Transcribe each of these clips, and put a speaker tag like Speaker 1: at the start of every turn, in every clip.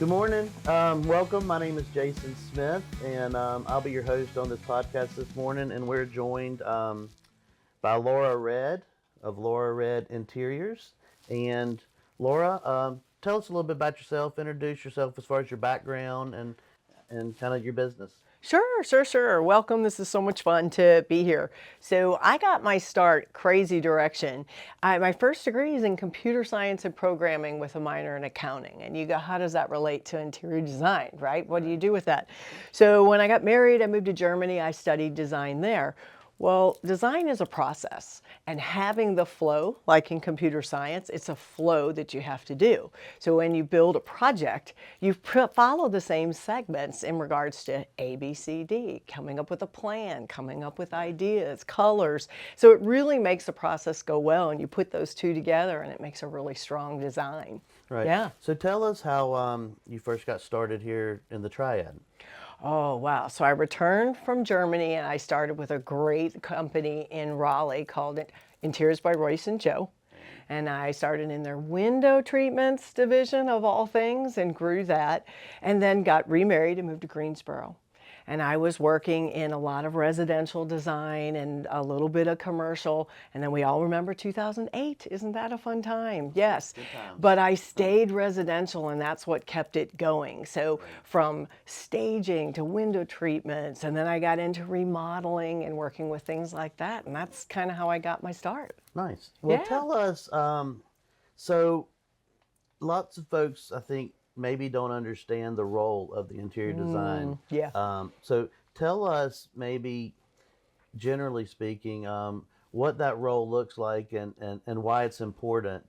Speaker 1: Good morning. Welcome. My name is Jason Smith, and I'll be your host on this podcast this morning. And we're joined by Laura Red of Laura Red Interiors. And Laura, tell us a little bit about yourself. Introduce yourself as far as your background and kind of your business.
Speaker 2: Sure. Welcome. This is so much fun to be here. So I got my start crazy direction. My first degree is in computer science and programming with a minor in accounting. And you go, how does that relate to interior design, right? What do you do with that? So when I got married, I moved to Germany. I studied design there. Well, design is a process, and having the flow, like in computer science, it's a flow that you have to do. So when you build a project, you follow the same segments in regards to A, B, C, D, coming up with a plan, coming up with ideas, colors. So it really makes the process go well, and you put those two together, and it makes a really strong design.
Speaker 1: Right.
Speaker 2: Yeah.
Speaker 1: So tell us how you first got started here in the Triad.
Speaker 2: Oh, wow. So I returned from Germany and I started with a great company in Raleigh called Interiors by Royce and Joe. And I started in their window treatments division of all things and grew that, and then got remarried and moved to Greensboro. And I was working in a lot of residential design and a little bit of commercial. And then we all remember 2008. Isn't that a fun time? Yes. But I stayed residential, and that's what kept it going. So from staging to window treatments, and then I got into remodeling and working with things like that. And that's kind of how I got my start.
Speaker 1: Nice. Well,
Speaker 2: Yeah.
Speaker 1: tell us, so lots of folks, I think, maybe don't understand the role of the interior design.
Speaker 2: Yeah.
Speaker 1: So tell us, maybe generally speaking, what that role looks like and why it's important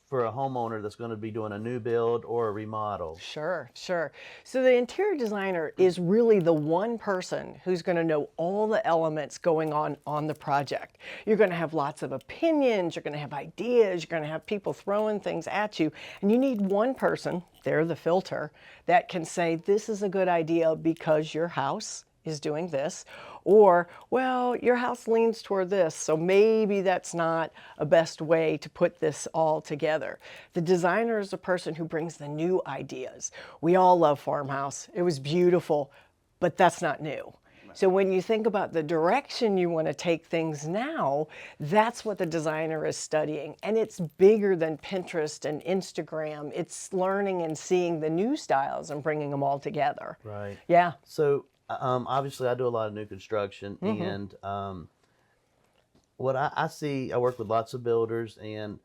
Speaker 1: for a homeowner that's going to be doing a new build or a remodel.
Speaker 2: Sure. So the interior designer is really the one person who's going to know all the elements going on the project. You're going to have lots of opinions, you're going to have ideas, you're going to have people throwing things at you, and you need one person, they're the filter, that can say this is a good idea because your house is doing this, or, well, your house leans toward this, so maybe that's not a best way to put this all together. The designer is the person who brings the new ideas. We all love farmhouse. It was beautiful, but that's not new. So when you think about the direction you want to take things now, that's what the designer is studying. And it's bigger than Pinterest and Instagram. It's learning and seeing the new styles and bringing them all together.
Speaker 1: Right.
Speaker 2: Yeah.
Speaker 1: So obviously, I do a lot of new construction, and what I see, I work with lots of builders, and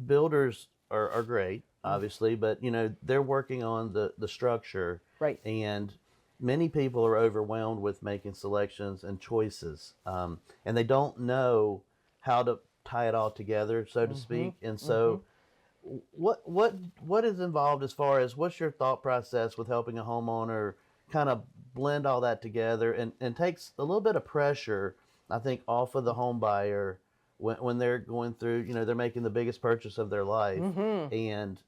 Speaker 1: builders are great, obviously, but they're working on the structure,
Speaker 2: Right.
Speaker 1: and many people are overwhelmed with making selections and choices, and they don't know how to tie it all together, so to speak, and so. What is involved as far as what's your thought process with helping a homeowner kind of blend all that together and takes a little bit of pressure, I think, off of the home buyer when they're going through, they're making the biggest purchase of their life, and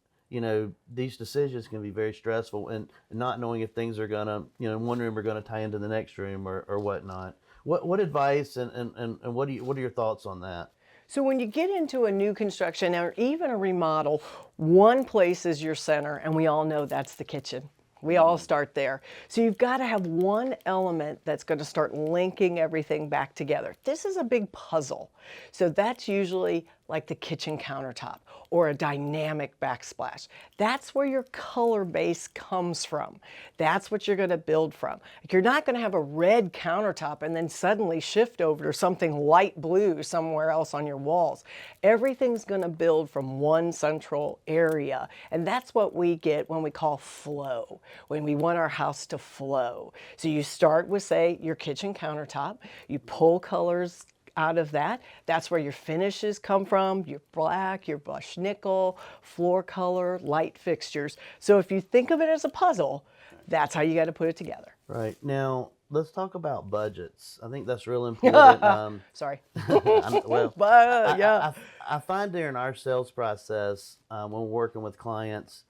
Speaker 1: these decisions can be very stressful, and not knowing if things are gonna, one room are gonna tie into the next room or whatnot. What advice and what are your thoughts on that?
Speaker 2: So when you get into a new construction or even a remodel, one place is your center, and we all know that's the kitchen. We all start there. So you've got to have one element that's going to start linking everything back together. This is a big puzzle. So that's usually like the kitchen countertop or a dynamic backsplash. That's where your color base comes from. That's what you're going to build from. You're not going to have a red countertop and then suddenly shift over to something light blue somewhere else on your walls. Everything's going to build from one central area. And that's what we get when we call flow, when we want our house to flow. So you start with, say, your kitchen countertop. You pull colors out of that. That's where your finishes come from, your black, your brushed nickel, floor color, light fixtures. So if you think of it as a puzzle, that's how you got to put it together.
Speaker 1: Right. Now, let's talk about budgets. I think that's real important.
Speaker 2: Sorry.
Speaker 1: Well,
Speaker 2: But yeah.
Speaker 1: I find during our sales process, when we're working with clients,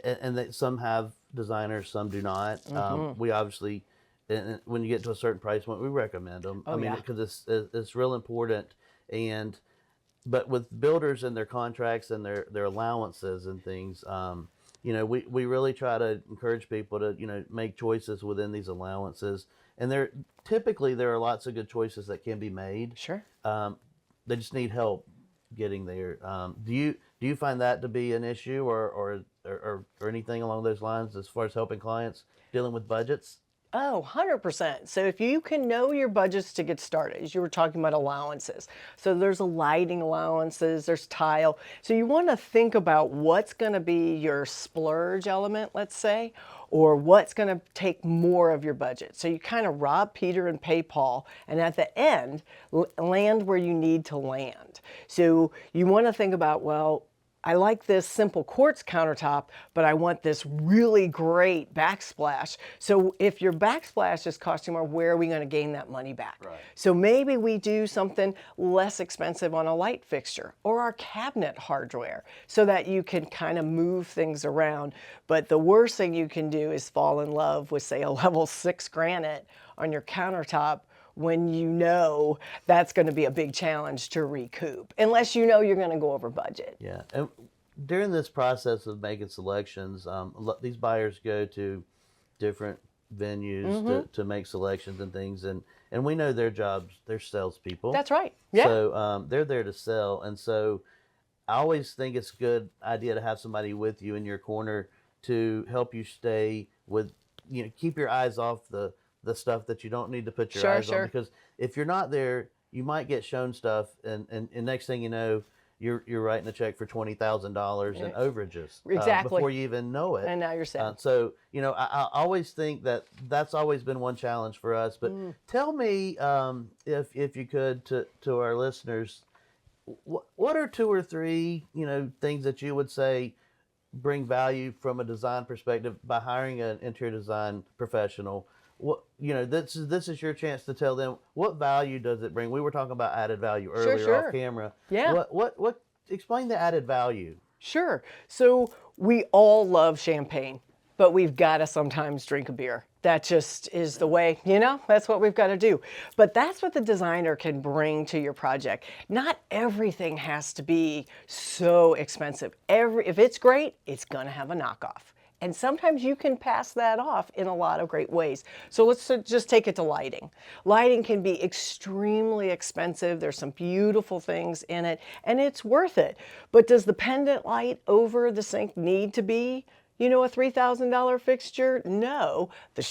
Speaker 1: and some have designers, some do not. We obviously, and when you get to a certain price point, we recommend them.
Speaker 2: Oh, yeah.
Speaker 1: Because it's real important. And but with builders and their contracts and their allowances and things, we really try to encourage people to make choices within these allowances, and there are lots of good choices that can be made.
Speaker 2: Sure.
Speaker 1: Um, they just need help getting there. Do you find that to be an issue, or anything along those lines as far as helping clients dealing with budgets?
Speaker 2: Oh, 100%. So if you can know your budgets to get started, as you were talking about allowances. So there's a lighting allowances, there's tile. So you want to think about what's going to be your splurge element, let's say, or what's going to take more of your budget. So you kind of rob Peter and pay Paul, and at the end, land where you need to land. So you want to think about, well, I like this simple quartz countertop, but I want this really great backsplash. So if your backsplash is costing more, where are we going to gain that money back?
Speaker 1: Right.
Speaker 2: So maybe we do something less expensive on a light fixture or our cabinet hardware so that you can kind of move things around. But the worst thing you can do is fall in love with, say, a level 6 granite on your countertop when you know that's going to be a big challenge to recoup, unless you know you're going to go over budget.
Speaker 1: Yeah, and during this process of making selections, these buyers go to different venues to make selections and things, and we know their jobs, they're salespeople.
Speaker 2: That's right. Yeah.
Speaker 1: So they're there to sell, and so I always think it's a good idea to have somebody with you in your corner to help you stay with, keep your eyes off the stuff that you don't need to put your
Speaker 2: Sure,
Speaker 1: eyes on,
Speaker 2: sure.
Speaker 1: because if you're not there, you might get shown stuff, and next thing you know, you're writing a check for $20,000 in overages
Speaker 2: Exactly.
Speaker 1: before you even know it.
Speaker 2: And now you're set.
Speaker 1: So I always think that's always been one challenge for us. But tell me, if you could, to our listeners, what are two or three things that you would say bring value from a design perspective by hiring an interior design professional? What this is your chance to tell them what value does it bring. We were talking about added value earlier
Speaker 2: Sure.
Speaker 1: off camera.
Speaker 2: Yeah.
Speaker 1: What explain the added value.
Speaker 2: Sure. So we all love champagne, but we've got to sometimes drink a beer. That just is the way, that's what we've got to do. But that's what the designer can bring to your project. Not everything has to be so expensive. If it's great, it's going to have a knockoff. And sometimes you can pass that off in a lot of great ways. So let's just take it to lighting. Lighting can be extremely expensive. There's some beautiful things in it, and it's worth it. But does the pendant light over the sink need to be a $3,000 fixture? No. The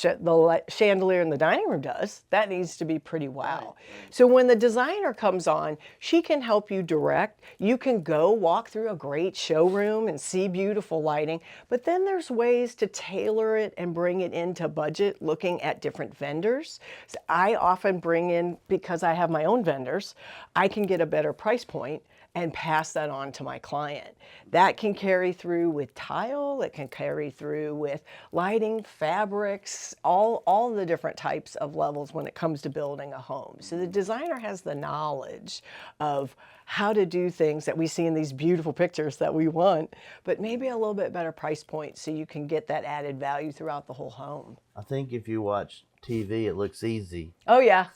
Speaker 2: chandelier in the dining room does. That needs to be pretty wow. Right. So when the designer comes on, she can help you direct. You can go walk through a great showroom and see beautiful lighting, but then there's ways to tailor it and bring it into budget, looking at different vendors. So I often bring in, because I have my own vendors, I can get a better price point and pass that on to my client. That can carry through with tile, it can carry through with lighting, fabrics, all the different types of levels when it comes to building a home. So the designer has the knowledge of how to do things that we see in these beautiful pictures that we want, but maybe a little bit better price point so you can get that added value throughout the whole home.
Speaker 1: I think if you watch TV, it looks easy.
Speaker 2: Oh yeah.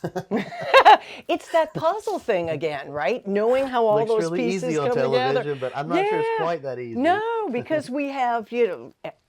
Speaker 2: It's that puzzle thing again, right? Knowing how all
Speaker 1: looks
Speaker 2: those
Speaker 1: really
Speaker 2: pieces
Speaker 1: easy on
Speaker 2: come
Speaker 1: television,
Speaker 2: together.
Speaker 1: but I'm not sure it's quite that easy.
Speaker 2: No, because we have,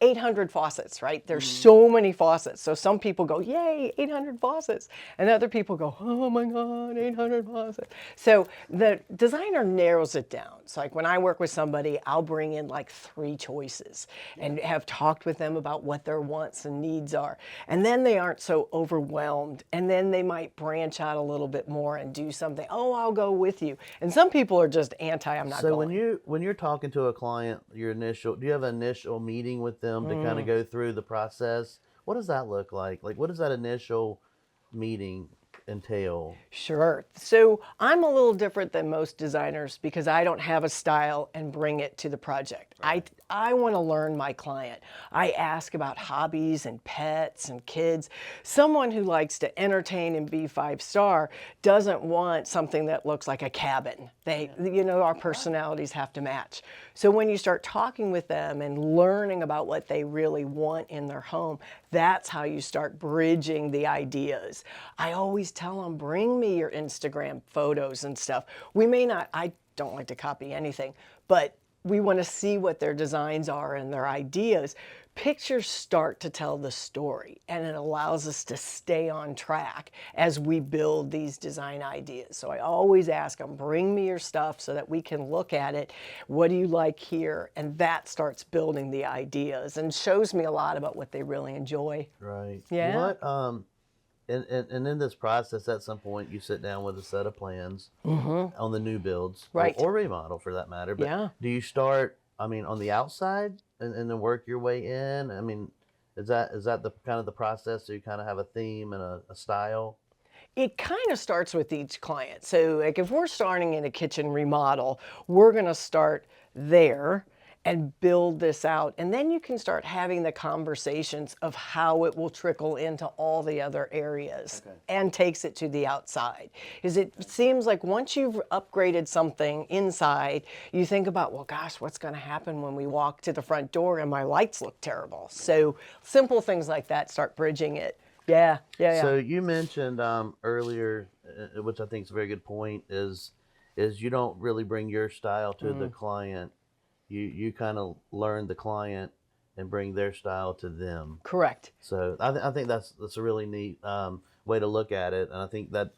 Speaker 2: 800 faucets, right? There's so many faucets. So some people go, yay, 800 faucets. And other people go, oh my God, 800 faucets. So the designer narrows it down. So like when I work with somebody, I'll bring in like 3 choices and have talked with them about what their wants and needs are. And then they aren't so overwhelmed. And then they might branch out a little bit more and do something. Oh, I'll go with you. And some people are just anti, I'm not going.
Speaker 1: So when you're talking to a client, do you have an initial meeting with them to kind of go through the process? What does that look like? Like, what does that initial meeting entail?
Speaker 2: Sure. So I'm a little different than most designers because I don't have a style and bring it to the project. Right. I want to learn my client. I ask about hobbies and pets and kids. Someone who likes to entertain and be 5-star doesn't want something that looks like a cabin. Our personalities have to match. So when you start talking with them and learning about what they really want in their home, that's how you start bridging the ideas. I always always tell them, bring me your Instagram photos and stuff. We may not, I don't like to copy anything, but we want to see what their designs are and their ideas. Pictures start to tell the story, and it allows us to stay on track as we build these design ideas. So I always ask them, bring me your stuff so that we can look at it. What do you like here? And that starts building the ideas and shows me a lot about what they really enjoy.
Speaker 1: Right.
Speaker 2: Yeah.
Speaker 1: What and in this process, at some point, you sit down with a set of plans on the new builds,
Speaker 2: Right.
Speaker 1: or remodel for that matter. But
Speaker 2: Yeah.
Speaker 1: do you start, I mean, on the outside and then work your way in? I mean, is that the kind of the process? So you kind of have a theme and a style?
Speaker 2: It kind of starts with each client. So like if we're starting in a kitchen remodel, we're going to start there and build this out. And then you can start having the conversations of how it will trickle into all the other areas and takes it to the outside. Because it seems like once you've upgraded something inside, you think about, well, gosh, what's going to happen when we walk to the front door and my lights look terrible? So simple things like that start bridging it. Yeah, yeah, yeah.
Speaker 1: So you mentioned earlier, which I think is a very good point, is you don't really bring your style to the client. You kind of learn the client and bring their style to them.
Speaker 2: Correct.
Speaker 1: So I think that's a really neat way to look at it, and I think that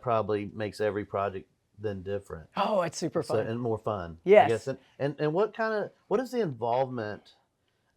Speaker 1: probably makes every project then different.
Speaker 2: Oh, it's super
Speaker 1: So
Speaker 2: fun.
Speaker 1: and more fun.
Speaker 2: Yes.
Speaker 1: I guess. And what is the involvement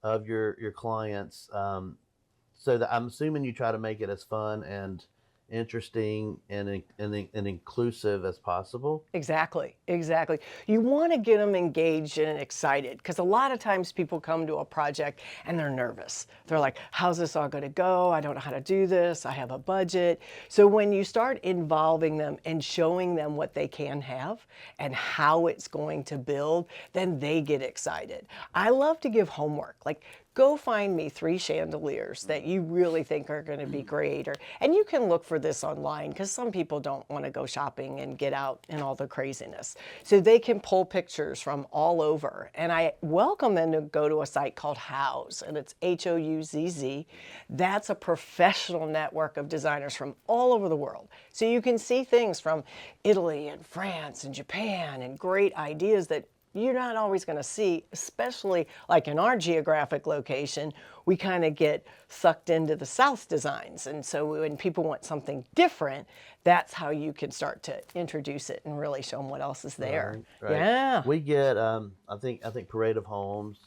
Speaker 1: of your clients? So that I'm assuming you try to make it as fun and interesting and inclusive as possible.
Speaker 2: Exactly, exactly. You want to get them engaged and excited because a lot of times people come to a project and they're nervous. They're like, how's this all going to go? I don't know how to do this. I have a budget. So when you start involving them and showing them what they can have and how it's going to build, then they get excited. I love to give homework. Like, go find me 3 chandeliers that you really think are going to be great. And you can look for this online because some people don't want to go shopping and get out in all the craziness. So they can pull pictures from all over. And I welcome them to go to a site called Houzz, and it's Houzz. That's a professional network of designers from all over the world. So you can see things from Italy and France and Japan and great ideas that you're not always going to see, especially like in our geographic location, we kind of get sucked into the South designs. And so when people want something different, that's how you can start to introduce it and really show them what else is there.
Speaker 1: Right.
Speaker 2: Yeah.
Speaker 1: We get I think Parade of Homes,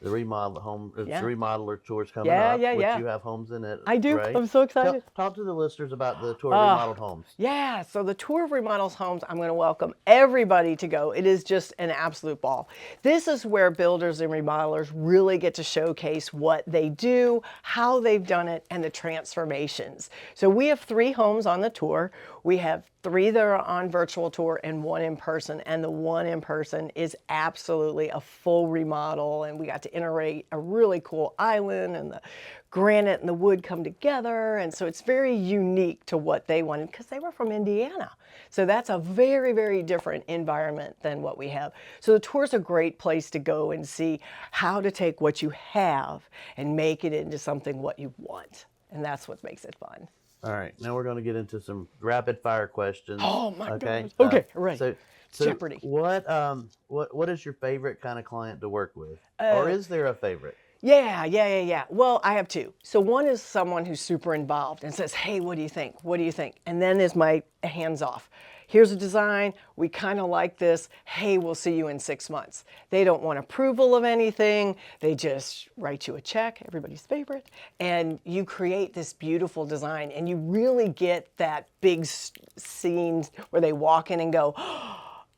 Speaker 1: the remodel home, it's
Speaker 2: Yeah.
Speaker 1: remodeler tours coming
Speaker 2: Yeah,
Speaker 1: up,
Speaker 2: yeah,
Speaker 1: which
Speaker 2: yeah.
Speaker 1: you have homes in it.
Speaker 2: I do.
Speaker 1: Right?
Speaker 2: I'm so excited.
Speaker 1: Talk to the listeners about the tour of remodeled homes.
Speaker 2: Yeah, so the Tour of Remodels Homes, I'm going to welcome everybody to go. It is just an absolute ball. This is where builders and remodelers really get to showcase what they do, how they've done it, and the transformations. So we have 3 homes on the tour. We have 3 that are on virtual tour and 1 in person, and the 1 in person is absolutely a full remodel, and we got to integrate a really cool island, and the granite and the wood come together, and so it's very unique to what they wanted because they were from Indiana. So that's a very, very different environment than what we have. So the tour's a great place to go and see how to take what you have and make it into something what you want, and that's what makes it fun.
Speaker 1: All right, now we're going to get into some rapid fire questions.
Speaker 2: Oh my
Speaker 1: Okay.
Speaker 2: gosh. Okay, right.
Speaker 1: So
Speaker 2: Jeopardy.
Speaker 1: what is your favorite kind of client to work with, or is there a favorite?
Speaker 2: Yeah. Well, I have 2. So one is someone who's super involved and says, hey, what do you think? What do you think? And then is my hands off. Here's a design. We kind of like this. Hey, we'll see you in 6 months. They don't want approval of anything. They just write you a check, everybody's favorite, and you create this beautiful design, and you really get that big scene where they walk in and go,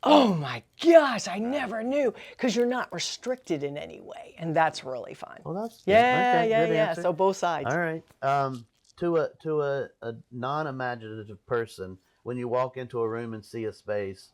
Speaker 2: oh my gosh, I never knew, because you're not restricted in any way, and that's really fun.
Speaker 1: Well, that's
Speaker 2: Yeah.
Speaker 1: good answer.
Speaker 2: So both sides.
Speaker 1: All right. To a non-imaginative person, when you walk into a room and see a space,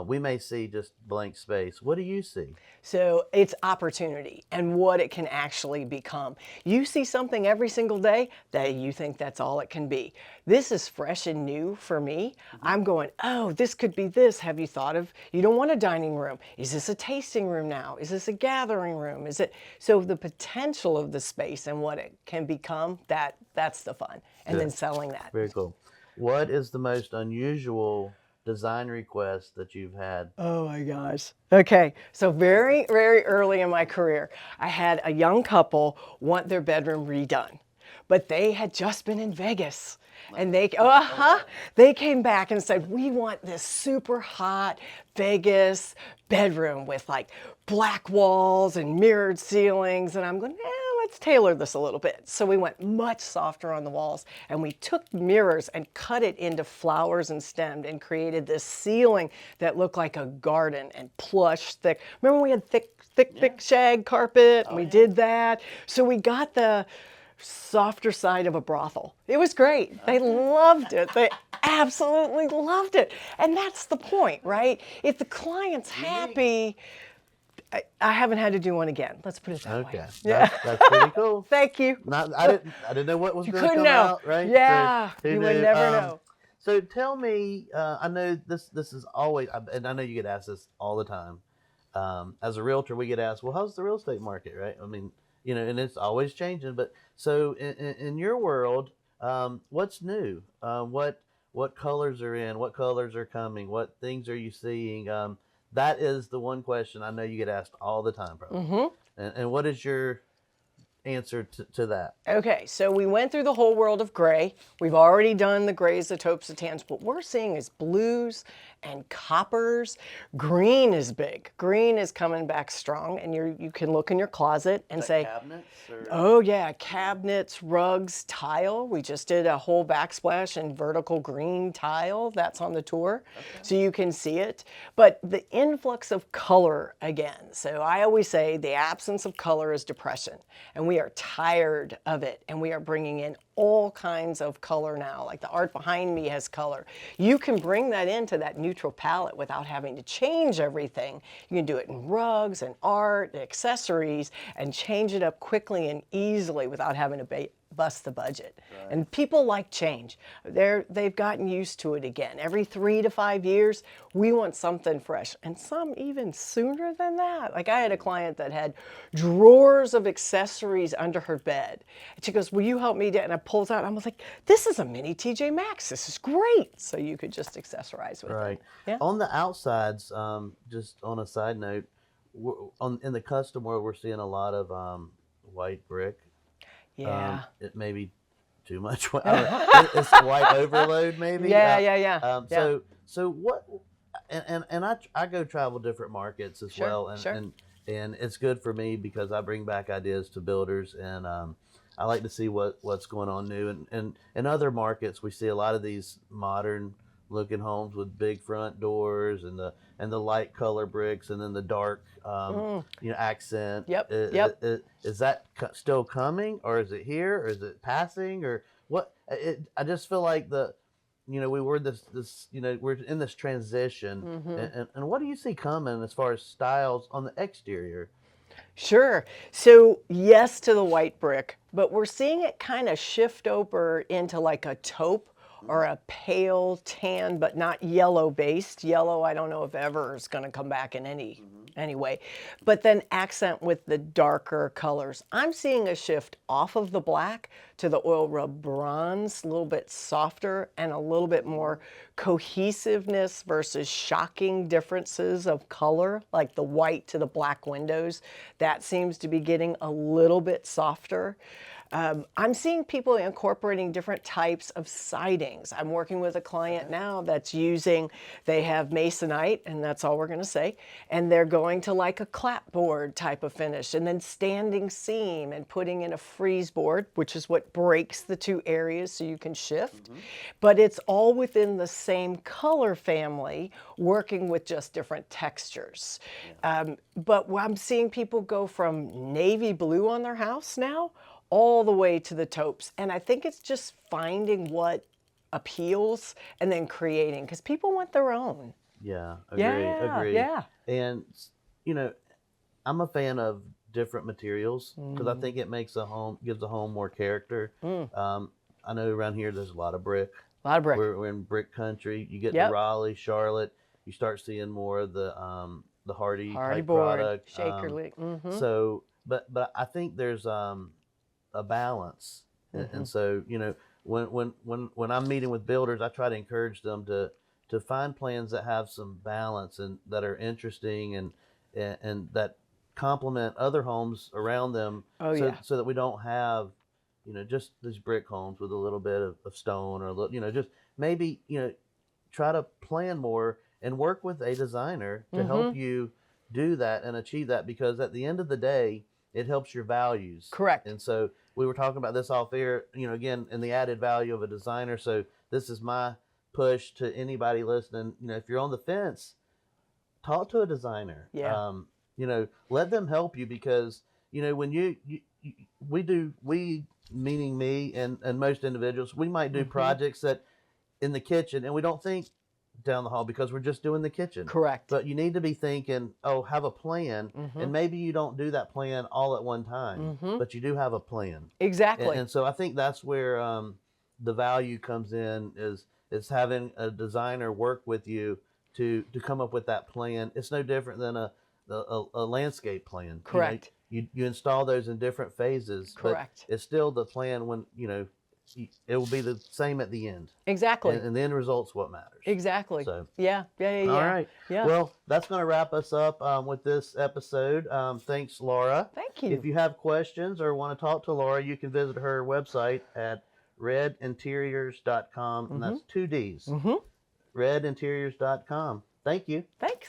Speaker 1: we may see just blank space. What do you see?
Speaker 2: So it's opportunity and what it can actually become. You see something every single day that you think that's all it can be. This is fresh and new for me. I'm going, oh, this could be this. Have you thought of, you don't want a dining room. Is this a tasting room now? Is this a gathering room? Is it, so the potential of the space and what it can become, that's the fun. and then
Speaker 1: Good.
Speaker 2: selling that.
Speaker 1: Very cool. What is the most unusual design request that you've had?
Speaker 2: Oh my gosh. Okay, so very, very early in my career, I had a young couple want their bedroom redone, but they had just been in Vegas. And they came back and said, we want this super hot Vegas bedroom with like black walls and mirrored ceilings. And I'm going, let's tailor this a little bit. So we went much softer on the walls, and we took mirrors and cut it into flowers and stemmed and created this ceiling that looked like a garden and plush, thick. Remember we had thick shag carpet, and we did that. So we got the softer side of a brothel. It was great. They loved it. They absolutely loved it. And that's the point, right? If the client's happy, I haven't had to do one again. Let's put it that way.
Speaker 1: Okay, that's pretty cool.
Speaker 2: Thank you.
Speaker 1: I didn't know what was going to
Speaker 2: Couldn't
Speaker 1: come
Speaker 2: know.
Speaker 1: out, right?
Speaker 2: Yeah,
Speaker 1: So, who
Speaker 2: you would
Speaker 1: knew?
Speaker 2: never know.
Speaker 1: So tell me, I know this is always, and I know you get asked this all the time. As a realtor, we get asked, well, how's the real estate market, right? I mean, and it's always changing. But so in your world, what's new? What colors are in? What colors are coming? What things are you seeing? That is the one question I know you get asked all the time, probably. And what is your answer to that?
Speaker 2: Okay, so we went through the whole world of gray. We've already done the grays, the taupes, the tans. What we're seeing is blues and coppers. Green is big. Green is coming back strong, and you can look in your closet and say,
Speaker 1: Cabinets? Or?
Speaker 2: oh yeah, cabinets, rugs, tile. We just did a whole backsplash in vertical green tile. That's on the tour, so you can see it. But the influx of color again. So I always say the absence of color is depression, and we are tired of it, and we are bringing in all kinds of color now. Like the art behind me has color. You can bring that into that neutral palette without having to change everything. You can do it in rugs and art, and accessories, and change it up quickly and easily without having to bust the budget. Right. And people like change. They've gotten used to it again. Every 3 to 5 years, we want something fresh, and some even sooner than that. Like I had a client that had drawers of accessories under her bed. And she goes, will you help me? And I pulls out, I was like, this is a mini TJ Maxx. This is great. So you could just accessorize with it.
Speaker 1: Yeah. On the outsides, just on a side note, in the custom world, we're seeing a lot of white brick.
Speaker 2: Yeah.
Speaker 1: It may be too much. It's white overload, maybe.
Speaker 2: Yeah.
Speaker 1: So what? And I go travel different markets as well, and it's good for me because I bring back ideas to builders, and I like to see what's going on new. And in other markets, we see a lot of these modern looking homes with big front doors and the light color bricks, and then the dark accent.
Speaker 2: Yep.
Speaker 1: Is that still coming, or is it here, or is it passing, or what? I just feel like we were we're in this transition, and what do you see coming as far as styles on the exterior?
Speaker 2: Sure. So yes to the white brick, but we're seeing it kind of shift over into like a taupe or a pale tan, but not yellow based. Yellow, I don't know if ever is going to come back in any way. But then accent with the darker colors. I'm seeing a shift off of the black to the oil rub bronze, a little bit softer and a little bit more cohesiveness versus shocking differences of color, like the white to the black windows. That seems to be getting a little bit softer. I'm seeing people incorporating different types of sidings. I'm working with a client now that's they have masonite, and that's all we're going to say, and they're going to like a clapboard type of finish, and then standing seam and putting in a freeze board, which is what breaks the two areas so you can shift. But it's all within the same color family, working with just different textures. But I'm seeing people go from navy blue on their house now all the way to the taupes. And I think it's just finding what appeals and then creating, because people want their own.
Speaker 1: Yeah, agree.
Speaker 2: Yeah.
Speaker 1: And, I'm a fan of different materials because I think it gives a home more character. I know around here there's a lot of brick. We're in brick country. You get to Raleigh, Charlotte, you start seeing more of the hardy type
Speaker 2: board,
Speaker 1: product.
Speaker 2: shaker lick.
Speaker 1: So, but I think there's a balance, and so when I'm meeting with builders, I try to encourage them to find plans that have some balance and that are interesting and that complement other homes around them,
Speaker 2: Oh
Speaker 1: so
Speaker 2: yeah.
Speaker 1: so that we don't have, just these brick homes with a little bit of stone, or a little, just maybe, try to plan more and work with a designer to help
Speaker 2: Mm-hmm.
Speaker 1: you do that and achieve that, because at the end of the day, it helps your values.
Speaker 2: Correct.
Speaker 1: And so we were talking about this off air, again, and the added value of a designer. So this is my push to anybody listening. If you're on the fence, talk to a designer.
Speaker 2: Yeah.
Speaker 1: Let them help you, because when we, meaning me and most individuals, we might do
Speaker 2: Mm-hmm.
Speaker 1: projects that in the kitchen, and we don't think down the hall because we're just doing the kitchen.
Speaker 2: Correct.
Speaker 1: But you need to be thinking, oh, have a plan,
Speaker 2: Mm-hmm.
Speaker 1: and maybe you don't do that plan all at one time,
Speaker 2: Mm-hmm.
Speaker 1: but you do have a plan. and,
Speaker 2: Exactly.
Speaker 1: and so I think that's where the value comes in, is having a designer work with you to come up with that plan. It's no different than a landscape plan.
Speaker 2: Correct.
Speaker 1: You install those in different phases, but
Speaker 2: Correct.
Speaker 1: it's still the plan. When it will be the same at the end,
Speaker 2: Exactly.
Speaker 1: and the end result's what matters.
Speaker 2: Exactly.
Speaker 1: So,
Speaker 2: Yeah. Yeah. Yeah.
Speaker 1: all
Speaker 2: Yeah.
Speaker 1: right.
Speaker 2: Yeah.
Speaker 1: Well, that's going to wrap us up with this episode. Thanks, Laura.
Speaker 2: Thank
Speaker 1: If
Speaker 2: you.
Speaker 1: you have questions or want to talk to Laura, you can visit her website at redinteriors.com, and
Speaker 2: Mm-hmm.
Speaker 1: that's two D's.
Speaker 2: Mm-hmm.
Speaker 1: Redinteriors.com. Thank you.
Speaker 2: Thanks.